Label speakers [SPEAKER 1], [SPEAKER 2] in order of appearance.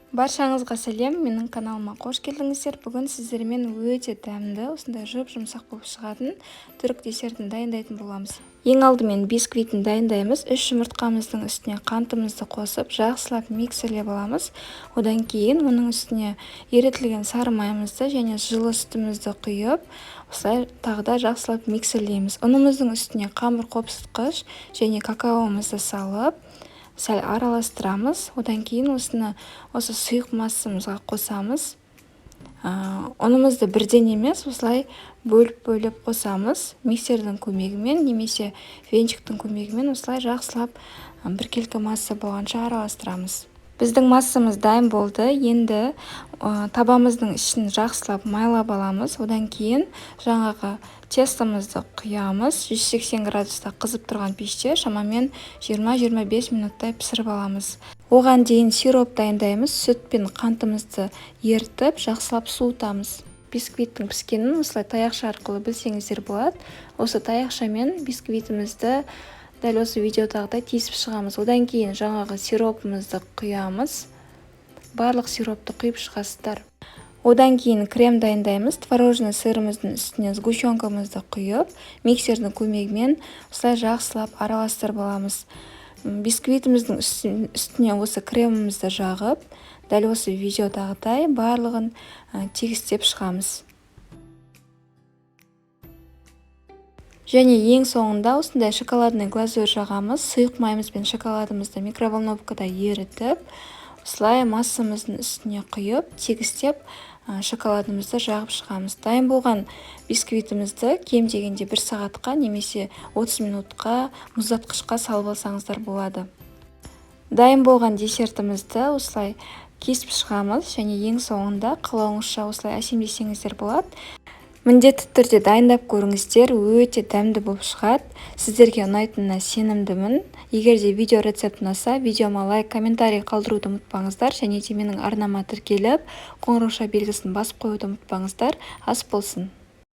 [SPEAKER 1] Баршаңызға сәлем, менің каналыма қош келдіңіздер. Бүгін сіздермен өте дәмді, осындай жұп-жұмсақ болып шығатын түрік десертін дайындайтын боламыз. Ең алдымен бисквитін дайындаймыз. 3 жұмыртқамыздың үстіне қантымызды қосып, жақсылап миксерлеп аламыз. Одан кейін оның үстіне ерітілген сары майымызды және жылы сүтімізді құйып, осылай тағы да жақсылап миксерлейміз. Ұнымыздың үстіне қамыр қопсытқыш және какаомызды салып, сәл араластырамыз. Одан кейін осы сұйық массамызға қосамыз. Ұнымызды бірден емес, осылай бөліп қосамыз. Миксердің көмегімен немесе венчиктің көмегімен осылай жақсылап біркелкі масса болғанша араластырамыз. Біздің массамыз дайын болды. Енді табамыздың ішін жақсылап майлап аламыз. Одан кейін жаңағы тестомызды құямыз. 180 градуста қызып тұрған пеште шамамен 20-25 минуттай пісіріп аламыз. Оған дейін сироп дайындаймыз. Сүт пен қантымызды ерітіп, жақсылап суытамыз. Бисквиттің піскенін осылай таяқша арқылы білсеңіздер болады. Осы таяқшамен бисквитімізді дәл осы видеодағыдай тесіп шығамыз. Одан кейін жаңағы сиропымызды құямыз. Барлық сиропты құйып шығасыздар. Одан кейін крем дайындаймыз. Творожный сырымыздың үстіне сгущенкамызды құйып, миксердің көмегімен осылай жақсылап араластырып аламыз. Бисквитіміздің үстіне осы кремімізді жағып, дәл осы видеодағыдай барлығын тегістеп шығамыз. Және ең соңында осындай шоколадный глазурь жағамыз. Сұйық майымыз бен шоколадымызды микроволновкада ерітіп, осылай массамыздың үстіне құйып, тегістеп шоколадымызды жағып шығамыз. Дайын болған бисквитімізді кем дегенде 1 сағатқа немесе 30 минутқа мұздатқышқа салып алсаңыздар болады. Дайын болған десертімізді осылай кесіп шығамыз және ең соңында қалауыңызша осылай әсемдесеңіздер болады. Міндетті түрде дайындап көріңіздер, өте дәмді болып шығады. Сіздерге ұнайтынына сенімдімін. Егер де видео рецепт ұнаса, видеома лайк, комментарий қалдыруды ұмытпаңыздар, және де менің арнама тіркеліп, қоңырауша белгісін басып қоюды ұмытпаңыздар. Ас болсын!